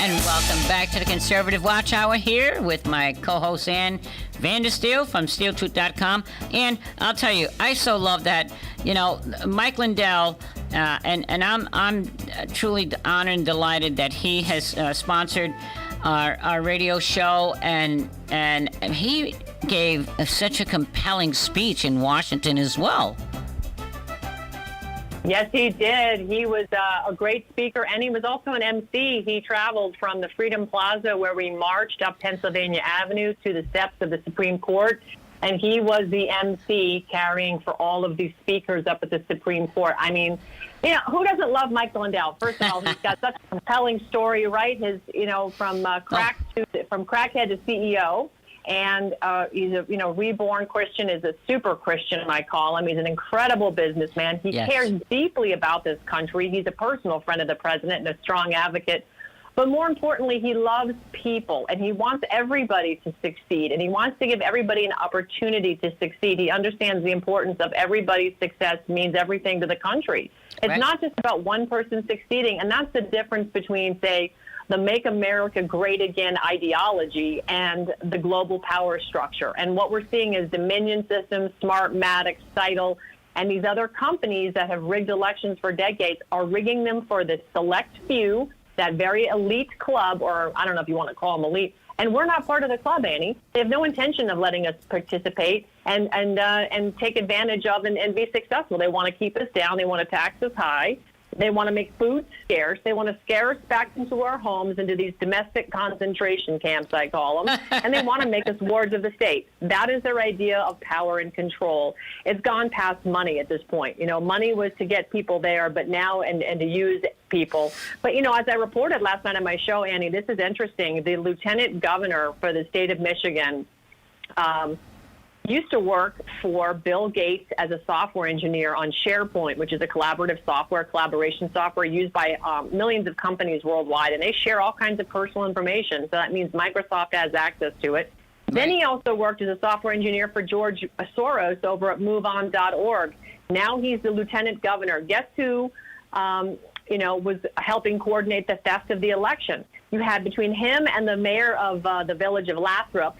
And Welcome back to the Conservative Watch Hour here with my co-host Ann Vandersteel from SteelTooth.com. And I'll tell you, I so love that, Mike Lindell, and I'm truly honored and delighted that he has sponsored our radio show, and he gave such a compelling speech in Washington as well. Yes, he did. He was a great speaker, and he was also an MC. He traveled from the Freedom Plaza, where we marched up Pennsylvania Avenue, to the steps of the Supreme Court, and he was the MC carrying for all of these speakers up at the Supreme Court. I mean, who doesn't love Mike Lindell? First of all, he's got such a compelling story, right? His, from crackhead to CEO. And he's a reborn Christian, is a super Christian, I call him. He's an incredible businessman. He cares deeply about this country. He's a personal friend of the president and a strong advocate. But more importantly, he loves people, and he wants everybody to succeed, and he wants to give everybody an opportunity to succeed. He understands the importance of everybody's success means everything to the country. It's not just about one person succeeding, and that's the difference between, say, the Make America Great Again ideology and the global power structure. And what we're seeing is Dominion Systems, Smartmatic, Cital, and these other companies that have rigged elections for decades are rigging them for the select few, that very elite club, or I don't know if you want to call them elite. And we're not part of the club, Annie. They have no intention of letting us participate and take advantage of and be successful. They want to keep us down. They want to tax us high. They want to make food scarce. They want to scare us back into our homes, into these domestic concentration camps, I call them. And they want to make us wards of the state. That is their idea of power and control. It's gone past money at this point. Money was to get people there, but now and to use people. But, as I reported last night on my show, Annie, this is interesting. The lieutenant governor for the state of Michigan used to work for Bill Gates as a software engineer on SharePoint, which is a collaboration software used by millions of companies worldwide, and they share all kinds of personal information. So that means Microsoft has access to it. Right. Then he also worked as a software engineer for George Soros over at MoveOn.org. Now he's the lieutenant governor. Guess who, was helping coordinate the theft of the election? You had between him and the mayor of the village of Lathrop,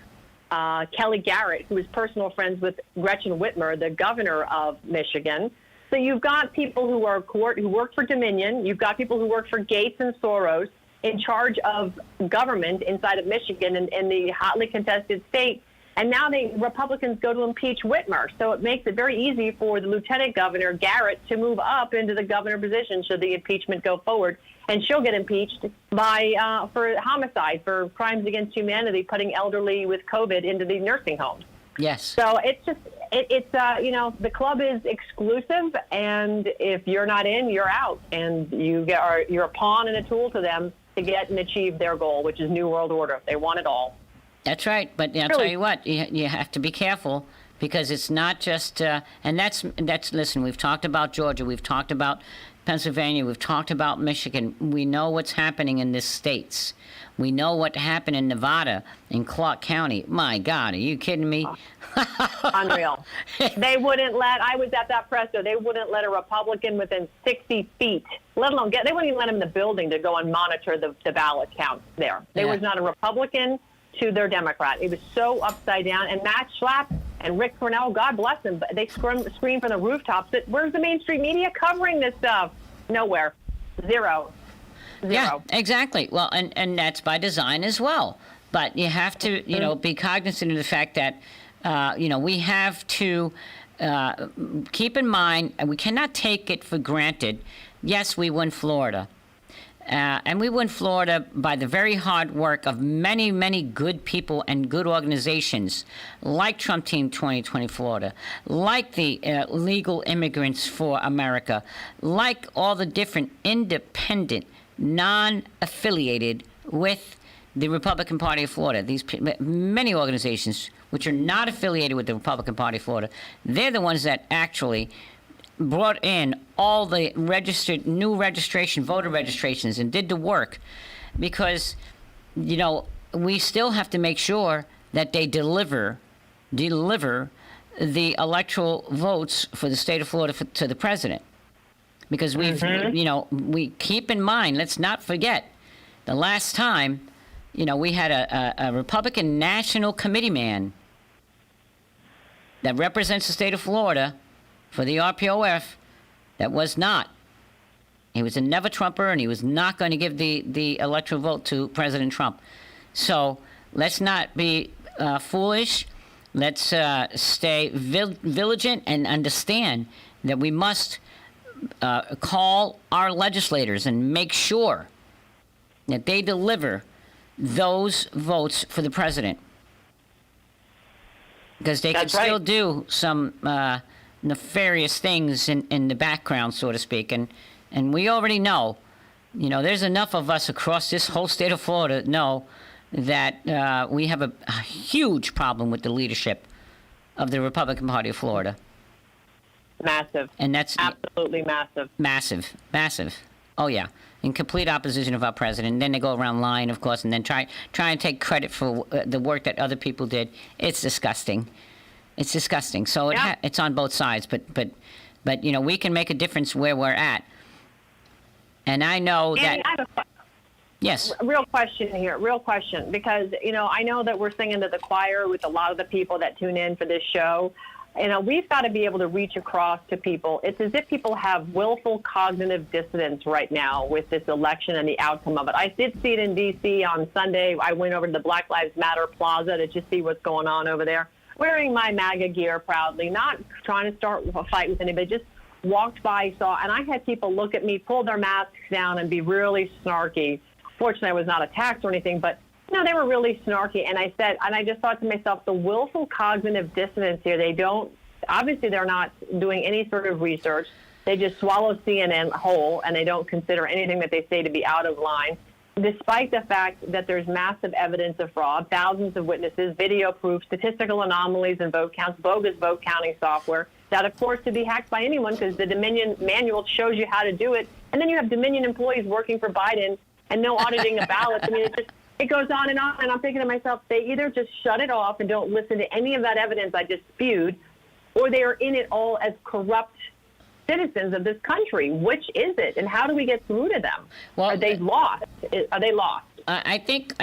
Kelly Garrett, who is personal friends with Gretchen Whitmer, the governor of Michigan. So you've got people who work for Dominion. You've got people who work for Gates and Soros in charge of government inside of Michigan and in the hotly contested state. And now Republicans go to impeach Whitmer. So it makes it very easy for the lieutenant governor, Garrett, to move up into the governor position should the impeachment go forward. And she'll get impeached for homicide, for crimes against humanity, putting elderly with COVID into the nursing homes. Yes. So it's just, the club is exclusive, and if you're not in, you're out. And you're a pawn and a tool to them to get and achieve their goal, which is New World Order. They want it all. That's right. But I'll tell you what, you have to be careful, because it's not just, and that's, listen, we've talked about Georgia, we've talked about Pennsylvania, we've talked about Michigan. We know what's happening in these states. We know what happened in Nevada, in Clark County. My God, are you kidding me? Unreal. They wouldn't I was at that presser, they wouldn't let a Republican within 60 feet, let alone they wouldn't even let him in the building to go and monitor the ballot count there. There was not a Republican to their Democrat. It was so upside down. And Matt Schlapp and Rick Cornell, God bless them, but they scream from the rooftops that where's the mainstream media covering this stuff? Nowhere. Zero. Yeah, exactly. Well, and that's by design as well. But you have to, be cognizant of the fact that, we have to keep in mind, and we cannot take it for granted. Yes, we won Florida. And we won Florida by the very hard work of many, many good people and good organizations, like Trump Team 2020 Florida, like the Legal Immigrants for America, like all the different independent, non-affiliated with the Republican Party of Florida. These many organizations which are not affiliated with the Republican Party of Florida, they're the ones that actually brought in all the voter registrations and did the work, because, we still have to make sure that they deliver the electoral votes for the state of Florida to the president. Because we keep in mind, let's not forget, the last time, we had a Republican National Committee man that represents the state of Florida for the RPOF that was not. He was a never-Trumper, and he was not going to give the electoral vote to President Trump. So let's not be foolish. Let's stay vigilant and understand that we must call our legislators and make sure that they deliver those votes for the president. Because they can still do some nefarious things in the background, so to speak. And we already know, there's enough of us across this whole state of Florida know that we have a huge problem with the leadership of the Republican Party of Florida. Massive. And that's absolutely massive. Massive. Oh, yeah. In complete opposition of our president. And then they go around lying, of course, and then try and take credit for the work that other people did. It's disgusting. It's disgusting. So it's on both sides. But we can make a difference where we're at. And I know Andy, that... Yes. Real question here. Real question. Because, I know that we're singing to the choir with a lot of the people that tune in for this show. We've got to be able to reach across to people. It's as if people have willful cognitive dissonance right now with this election and the outcome of it. I did see it in D.C. on Sunday. I went over to the Black Lives Matter Plaza to just see what's going on over there, wearing my MAGA gear proudly, not trying to start a fight with anybody, just walked by, saw, and I had people look at me, pull their masks down, and be really snarky. Fortunately, I was not attacked or anything, but they were really snarky. And I just thought to myself, the willful cognitive dissonance here, obviously they're not doing any sort of research. They just swallow CNN whole, and they don't consider anything that they say to be out of line, despite the fact that there's massive evidence of fraud, thousands of witnesses, video proof, statistical anomalies and vote counts, bogus vote counting software, that, of course, to be hacked by anyone because the Dominion manual shows you how to do it. And then you have Dominion employees working for Biden and no auditing of ballots. I mean, it goes on, and I'm thinking to myself, they either just shut it off and don't listen to any of that evidence I just spewed, or they are in it all as corrupt citizens of this country. Which is it, and how do we get through to them? Well, are they lost? Are they lost? I think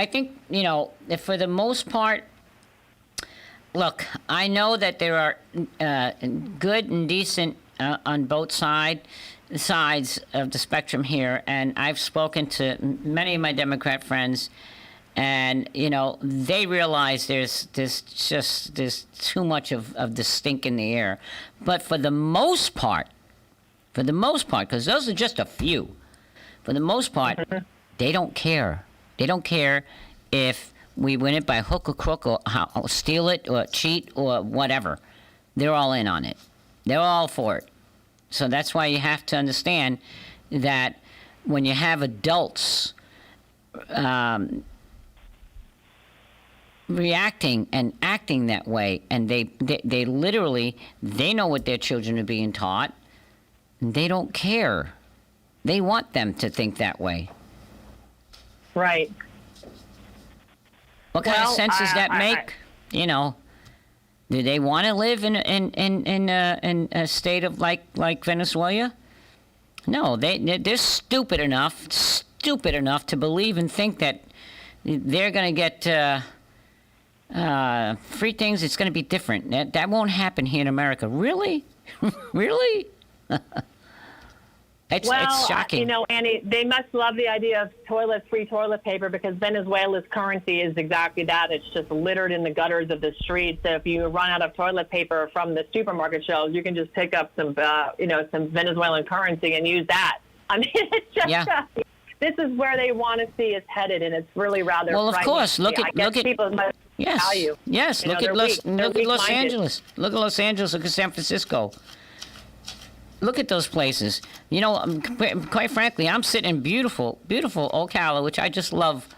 for the most part, look, I know that there are good and decent on both sides of the spectrum here, and I've spoken to many of my Democrat friends, and they realize there's too much of the stink in the air. But for the most part, because those are just a few, for the most part, they don't care. They don't care if we win it by hook or crook or steal it or cheat or whatever. They're all in on it. They're all for it. So that's why you have to understand that when you have adults reacting and acting that way, and they literally, they know what their children are being taught, and they don't care. They want them to think that way. Right. What kind of sense does that make? Do they want to live in a state of like Venezuela? No, they're stupid enough to believe and think that they're going to get free things. It's going to be different. That won't happen here in America. Really? Really? It's shocking. Annie, they must love the idea of free toilet paper, because Venezuela's currency is exactly that. It's just littered in the gutters of the streets. So if you run out of toilet paper from the supermarket shelves, you can just pick up some Venezuelan currency and use that. I mean, it's just this is where they want to see us headed, and it's really rather. Well, of course, look at people must value. Yes, look at Los Angeles. Look at Los Angeles. Look at San Francisco. Look at those places. Quite frankly, I'm sitting in beautiful, beautiful Ocala, which I just love.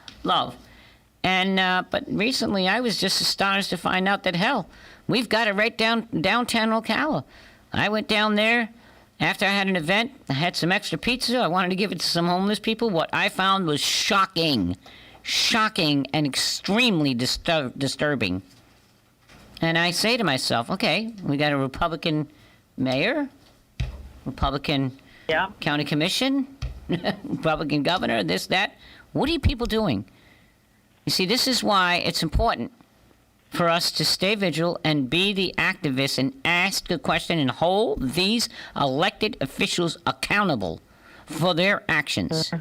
And but recently, I was just astonished to find out that we've got it right downtown Ocala. I went down there after I had an event. I had some extra pizza. I wanted to give it to some homeless people. What I found was shocking, and extremely disturbing. And I say to myself, okay, we got a Republican mayor. Republican county commission, Republican governor, this, that. What are you people doing? You see, this is why it's important for us to stay vigilant and be the activists and ask the question and hold these elected officials accountable for their actions.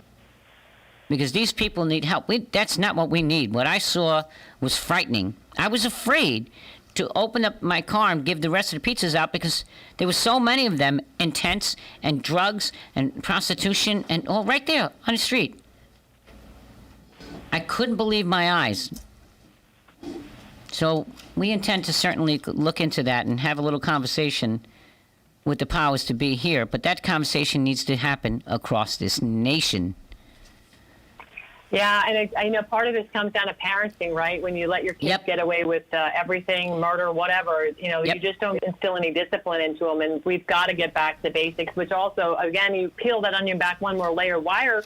Because these people need help. That's not what we need. What I saw was frightening. I was afraid to open up my car and give the rest of the pizzas out because there were so many of them, intense, and drugs and prostitution and all right there on the street. I couldn't believe my eyes. So we intend to certainly look into that and have a little conversation with the powers to be here. But that conversation needs to happen across this nation. Yeah, and I know part of this comes down to parenting, right? When you let your kids get away with everything, murder, whatever, you just don't instill any discipline into them. And we've got to get back to basics, which also, again, you peel that onion back one more layer. Why is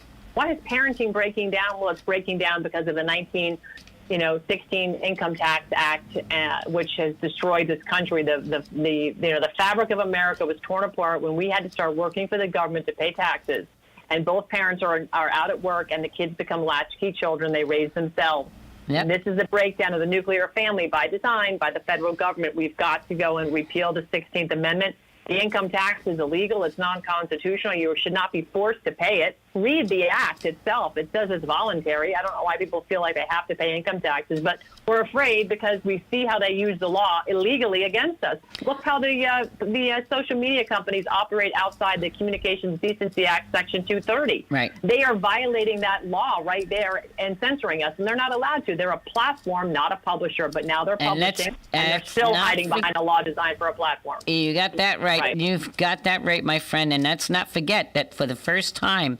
parenting breaking down? Well, it's breaking down because of the 1916 Income Tax Act, which has destroyed this country. The fabric of America was torn apart when we had to start working for the government to pay taxes. And both parents are out at work, and the kids become latchkey children. They raise themselves. Yep. This is a breakdown of the nuclear family by design by the federal government. We've got to go and repeal the 16th Amendment. The income tax is illegal. It's non-constitutional. You should not be forced to pay it. Read the act itself. It says it's voluntary. I don't know why people feel like they have to pay income taxes, but we're afraid because we see how they use the law illegally against us. Look how the social media companies operate outside the Communications Decency Act, Section 230. Right. They are violating that law right there and censoring us, and they're not allowed to. They're a platform, not a publisher, but now they're publishing, and they're still hiding behind a law designed for a platform. You got that right. You've got that right, my friend, and let's not forget that for the first time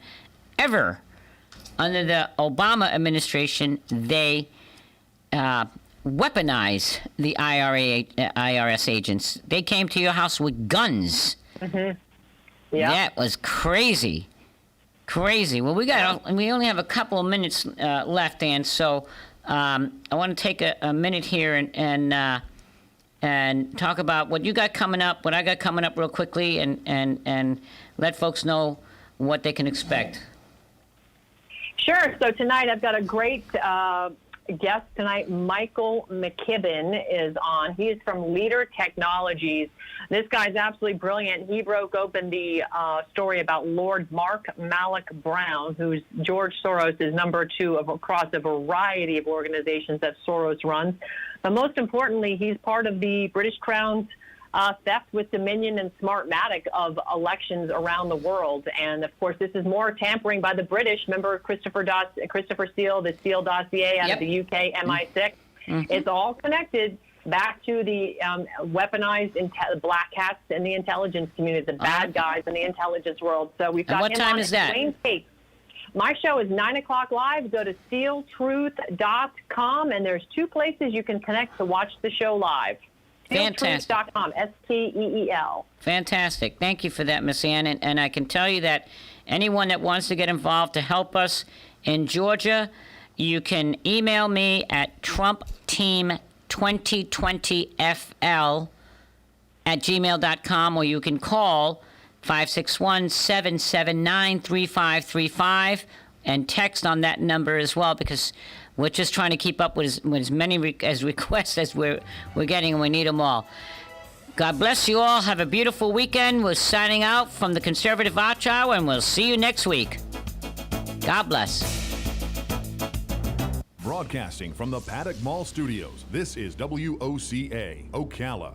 ever under the Obama administration, they weaponize the IRS agents. They came to your house with guns. Mm-hmm. Yeah. That was crazy. Crazy. Well, we only have a couple of minutes left, and so I want to take a minute here and talk about what you got coming up, what I got coming up real quickly, and let folks know what they can expect. Sure. So tonight I've got a great guest tonight. Michael Mckibben is on. He is from Leader Technologies. This guy's absolutely brilliant. He broke open the story about Lord Mark Malloch Brown, who's George Soros' number 2 across a variety of organizations that Soros runs. But most importantly, he's part of the British Crown's theft with Dominion and Smartmatic of elections around the world. And, of course, this is more tampering by the British. Remember Christopher Steele, the Steele dossier out of the UK, MI6? Mm-hmm. It's all connected back to the weaponized black hats in the intelligence community, the bad guys in the intelligence world. So we've got and what him time on is that? My show is 9 o'clock live. Go to steeltruth.com, and there's 2 places you can connect to watch the show live. Fantastic. SteelTruth.com, STEEL. Fantastic. Thank you for that, Miss Ann. And I can tell you that anyone that wants to get involved to help us in Georgia, you can email me at trumpteam2020fl@gmail.com, or you can call 561-779-3535 and text on that number as well, because we're just trying to keep up with as many requests as we're getting, and we need them all. God bless you all. Have a beautiful weekend. We're signing out from the Conservative Watch Hour, and we'll see you next week. God bless. Broadcasting from the Paddock Mall Studios, this is WOCA, Ocala.